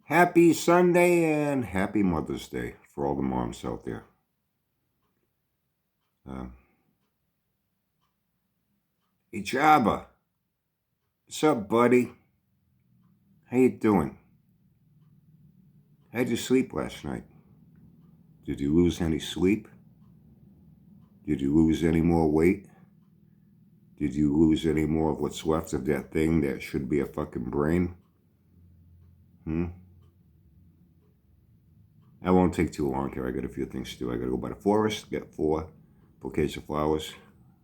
Happy Sunday and happy Mother's Day for all the moms out there. Uh, hey Jabba, what's up, buddy? How you doing? How'd you sleep last night? Did you lose any sleep? Did you lose any more weight? Did you lose any more of what's left of that thing that should be a fucking brain? Hmm? I won't take too long here. I got a few things to do. I gotta go by the forest, get 4 bouquets of flowers,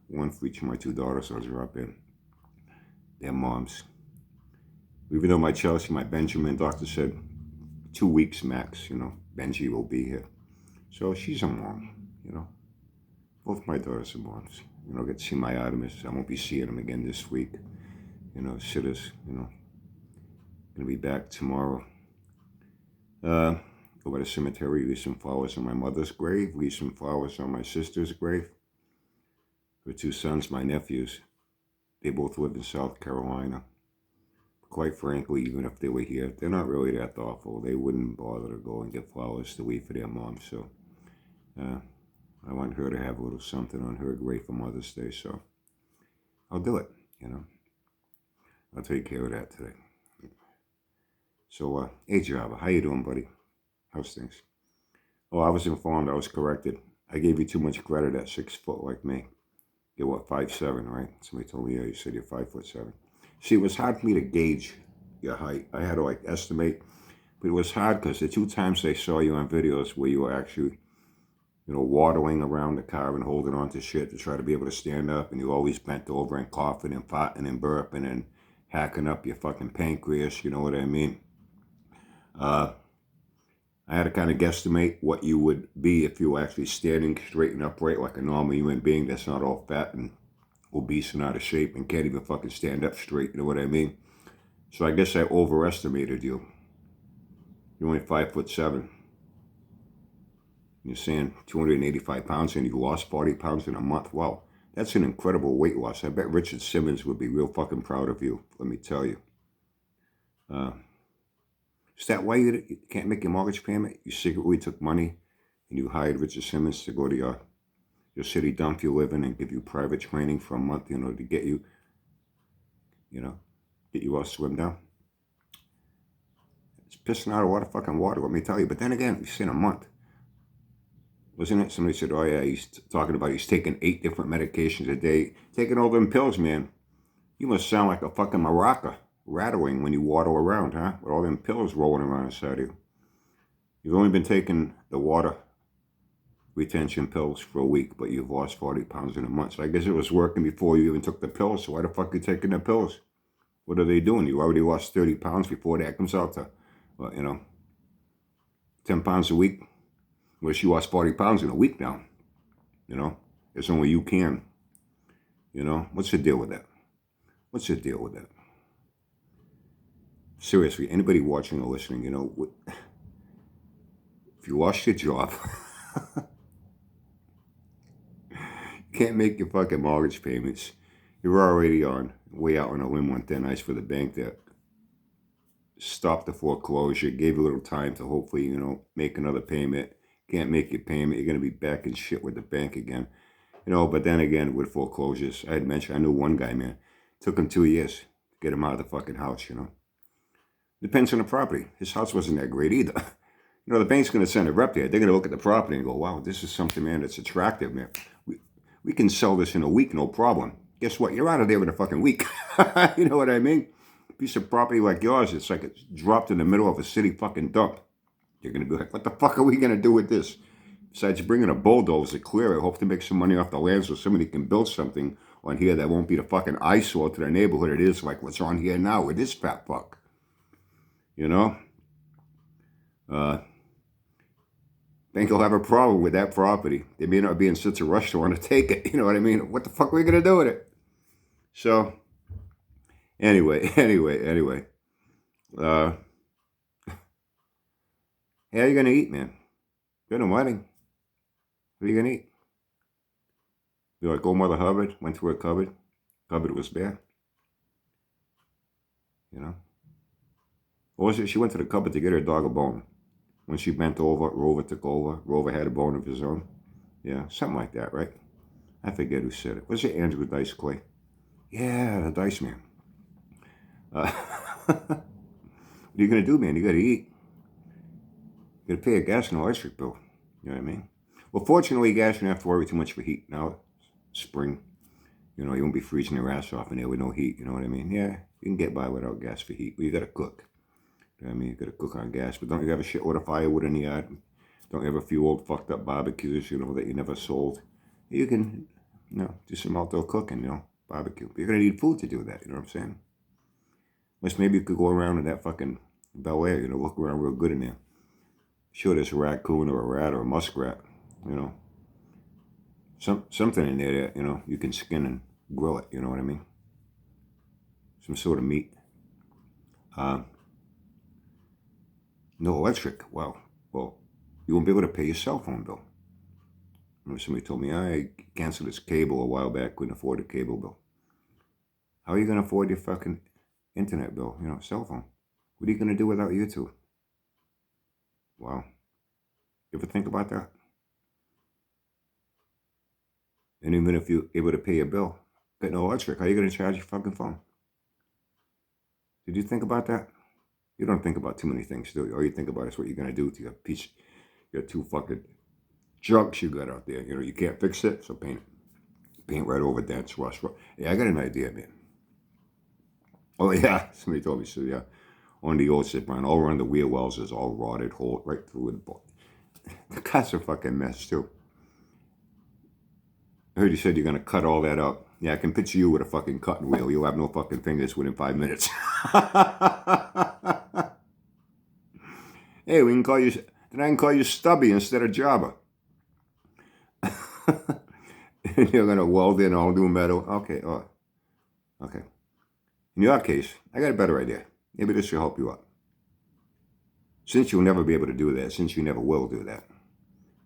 one for each of my two daughters. I'll drop in. Their moms. Even though my Chelsea, my Benjamin, doctor said 2 weeks max, Benji will be here. So she's a mom, you know. Both my daughters are moms. Get to see my Artemis. I won't be seeing him again this week. Sitters, gonna be back tomorrow. Go by the cemetery, leave some flowers on my mother's grave, leave some flowers on my sister's grave. Her two sons, my nephews, they both live in South Carolina. Quite frankly, even if they were here, they're not really that thoughtful. They wouldn't bother to go and get flowers to leave for their mom. So I want her to have a little something on her grave for Mother's Day. So I'll do it, I'll take care of that today. So, hey Java, how you doing, buddy? How's things? Oh, I was informed. I was corrected. I gave you too much credit at 6 foot like me. You're what, 5'7", right? Somebody told me, yeah, you said you're 5'7". See, it was hard for me to gauge your height. I had to estimate, but it was hard because the 2 times I saw you on videos where you were actually, waddling around the car and holding on to shit to try to be able to stand up, and you always bent over and coughing and farting and burping and hacking up your fucking pancreas, you know what I mean? Uh, I had to kind of guesstimate what you would be if you were actually standing straight and upright like a normal human being that's not all fat and obese and out of shape and can't even fucking stand up straight, you know what I mean? So I guess I overestimated you. You're only 5'7". You're saying 285 pounds and you lost 40 pounds in a month. Wow, that's an incredible weight loss. I bet Richard Simmons would be real fucking proud of you, let me tell you. Uh, is that why you can't make your mortgage payment? You secretly took money and you hired Richard Simmons to go to your city dump you live in and give you private training for a month, to get you, get you all swim down? It's pissing out a lot of fucking water, let me tell you. But then again, you said a month. Wasn't it? Somebody said, oh yeah, he's talking about he's taking 8 different medications a day. Taking all them pills, man. You must sound like a fucking maraca rattling when you waddle around, huh? With all them pills rolling around inside of you. You've only been taking the water retention pills for a week, but you've lost 40 pounds in a month. So I guess it was working before you even took the pills. So why the fuck are you taking the pills? What are they doing? You already lost 30 pounds before that comes out to, 10 pounds a week. Wish you lost 40 pounds in a week now. It's only you can. What's the deal with that? What's the deal with that? Seriously, anybody watching or listening, if you lost your job, you can't make your fucking mortgage payments. You're already on way out on a limb on thin ice for the bank that stopped the foreclosure, gave you a little time to hopefully, make another payment. Can't make your payment, you're going to be back in shit with the bank again. But then again, with foreclosures, I had mentioned, I knew one guy, man. Took him 2 years to get him out of the fucking house, Depends on the property. His house wasn't that great either. The bank's going to send a rep there. They're going to look at the property and go, wow, this is something, man, that's attractive, man. We can sell this in a week, no problem. Guess what? You're out of there in a fucking week. You know what I mean? A piece of property like yours, it's like it's dropped in the middle of a city fucking dump. You're going to be like, what the fuck are we going to do with this? Besides bringing a bulldozer to clear it, hope to make some money off the land so somebody can build something on here that won't be the fucking eyesore to the neighborhood it is, like what's on here now with this fat fuck. Uh, Think he'll have a problem with that property. They may not be in such a rush to want to take it. You know what I mean? What the fuck are we going to do with it? So, anyway. Uh, how are you going to eat, man? Good and wedding. What are you going to eat? You're like old Mother Hubbard, went through a cupboard. Cupboard was bare. Or was it she went to the cupboard to get her dog a bone? When she bent over, Rover took over. Rover had a bone of his own. Yeah, something like that, right? I forget who said it. Was it Andrew Dice Clay? Yeah, the Dice Man. What are you going to do, man? You got to eat. You got to pay a gas and electric bill. You know what I mean? Well, fortunately, gas, you don't have to worry too much for heat. Now, spring, you know, you won't be freezing your ass off in there with no heat. You know what I mean? Yeah, you can get by without gas for heat. But you got to cook. You know what I mean? You got to cook on gas. But don't you have a shitload of firewood in the yard? Don't you have a few old fucked up barbecues, you know, that you never sold? You can, you know, do some outdoor cooking, you know, barbecue. But you're going to need food to do that. You know what I'm saying? Unless maybe you could go around in that fucking Bel Air, you know, look around real good in there. Sure, there's a raccoon or a rat or a muskrat, you know. Something in there that, you know, you can skin and grill it, you know what I mean? Some sort of meat. No electric. Wow. Well, you won't be able to pay your cell phone bill. Remember somebody told me, I canceled this cable a while back, couldn't afford a cable bill. How are you going to afford your fucking internet bill, you know, cell phone? What are you going to do without YouTube? Wow. You ever think about that? And even if you're able to pay your bill, got no electric, how are you going to charge your fucking phone? Did you think about that? You don't think about too many things, do you? All you think about is what you're going to do to your two fucking junks you got out there. You know, you can't fix it, so paint it. Paint right over dents, rust. Yeah, I got an idea, man. Oh, yeah, somebody told me, so yeah. On the old zip line, all around the wheel wells is all rotted, hole right through it. The car's a fucking mess, too. I heard you said you're going to cut all that up. Yeah, I can picture you with a fucking cutting wheel. You'll have no fucking fingers within 5 minutes. Hey, then I can call you Stubby instead of Jabba. And you're going to weld in all new metal. Okay, okay. In your case, I got a better idea. Maybe this will help you out. Since you'll never be able to do that, since you never will do that,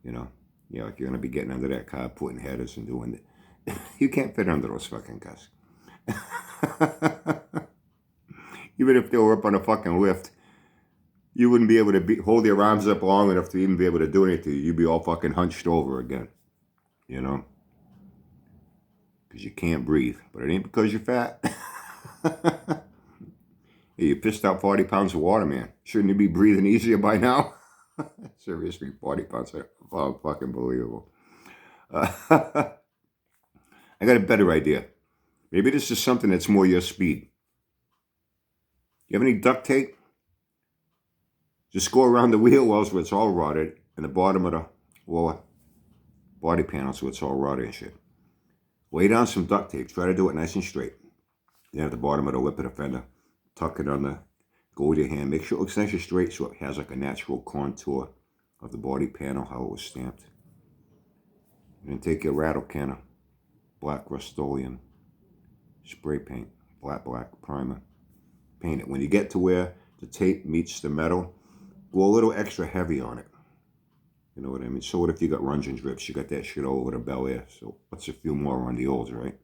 you know, like you're going to be getting under that car, putting headers and doing it. You can't fit under those fucking cars. Even if they were up on a fucking lift, you wouldn't be able to hold your arms up long enough to even be able to do anything. You'd be all fucking hunched over again, you know, because you can't breathe. But it ain't because you're fat. Hey, you pissed out 40 pounds of water, man. Shouldn't you be breathing easier by now? Seriously, 40 pounds. Oh, fucking believable. I got a better idea. Maybe this is something that's more your speed. You have any duct tape? Just go around the wheel wells where it's all rotted and the bottom of the lower body panel so it's all rotted and shit. Lay down some duct tape. Try to do it nice and straight. Then at the bottom of the lip of the fender, tuck it under, go with your hand. Make sure it looks nice and straight so it has like a natural contour of the body panel, how it was stamped. And then take your rattle canner, black Rust-Oleum, spray paint, black primer. Paint it. When you get to where the tape meets the metal, go a little extra heavy on it. You know what I mean? So what if you got runge and drips? You got that shit all over the Bel Air. So what's a few more on the olds, right?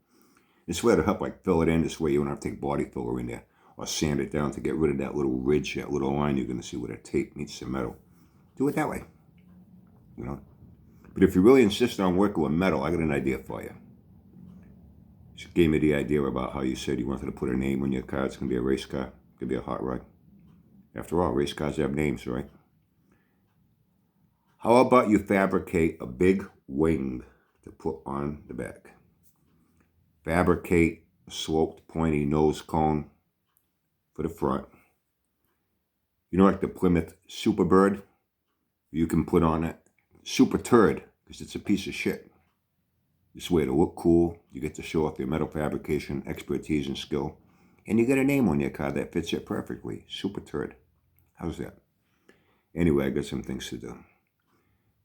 This way to help like fill it in. This way you don't have to take body filler in there or sand it down to get rid of that little ridge, that little line you're going to see where the tape meets the metal. Do it that way. You know? But if you really insist on working with metal, I got an idea for you. She gave me the idea about how you said you wanted to put a name on your car. It's going to be a race car. It could be a hot rod. After all, race cars have names, right? How about you fabricate a big wing to put on the back? Fabricate a sloped, pointy nose cone for the front. You know, like the Plymouth Superbird? You can put on it Super Turd, because it's a piece of shit. This way to look cool. You get to show off your metal fabrication expertise and skill. And you get a name on your car that fits it perfectly. Super Turd. How's that? Anyway, I got some things to do.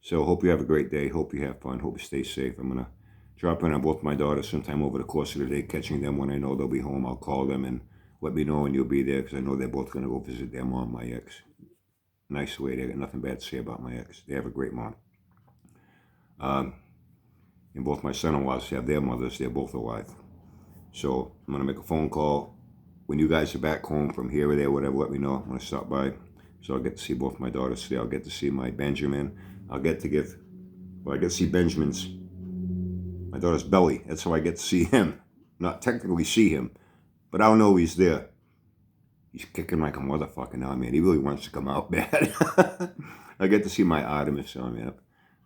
So hope you have a great day. Hope you have fun. Hope you stay safe. I'm going to drop in on both my daughters sometime over the course of the day, catching them when I know they'll be home. I'll call them and let me know when you'll be there, because I know they're both going to go visit their mom, my ex. Nice lady. I got nothing bad to say about my ex. They have a great mom. And both my son-in-laws have their mothers. They're both alive. So I'm going to make a phone call when you guys are back home from here or there, whatever, let me know. I'm going to stop by. So I'll get to see both my daughters today. I'll get to see my Benjamin. I get to see Benjamin's, my daughter's belly. That's how I get to see him. Not technically see him, but I don't know he's there. He's kicking like a motherfucker now, man. He really wants to come out bad. I get to see my Artemis. I mean,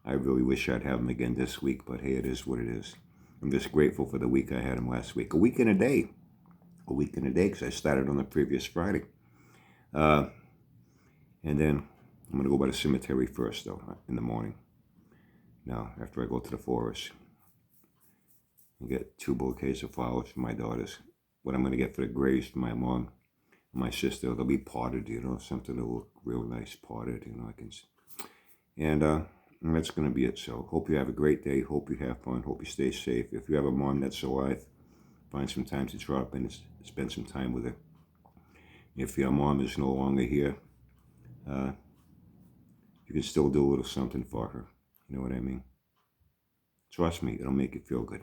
I really wish I'd have him again this week, but hey, it is what it is. I'm just grateful for the week I had him last week. A week and a day. A week and a day, because I started on the previous Friday. And then I'm going to go by the cemetery first, though, in the morning. Now, after I go to the forest, and get 2 bouquets of flowers for my daughters. What I'm going to get for the graves for my mom and my sister, they'll be potted, something that will look real nice potted, and that's going to be it. So hope you have a great day. Hope you have fun. Hope you stay safe. If you have a mom that's alive, find some time to drop in and spend some time with her. If your mom is no longer here, you can still do a little something for her. You know what I mean? Trust me, it'll make you feel good.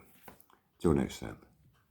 Till next time.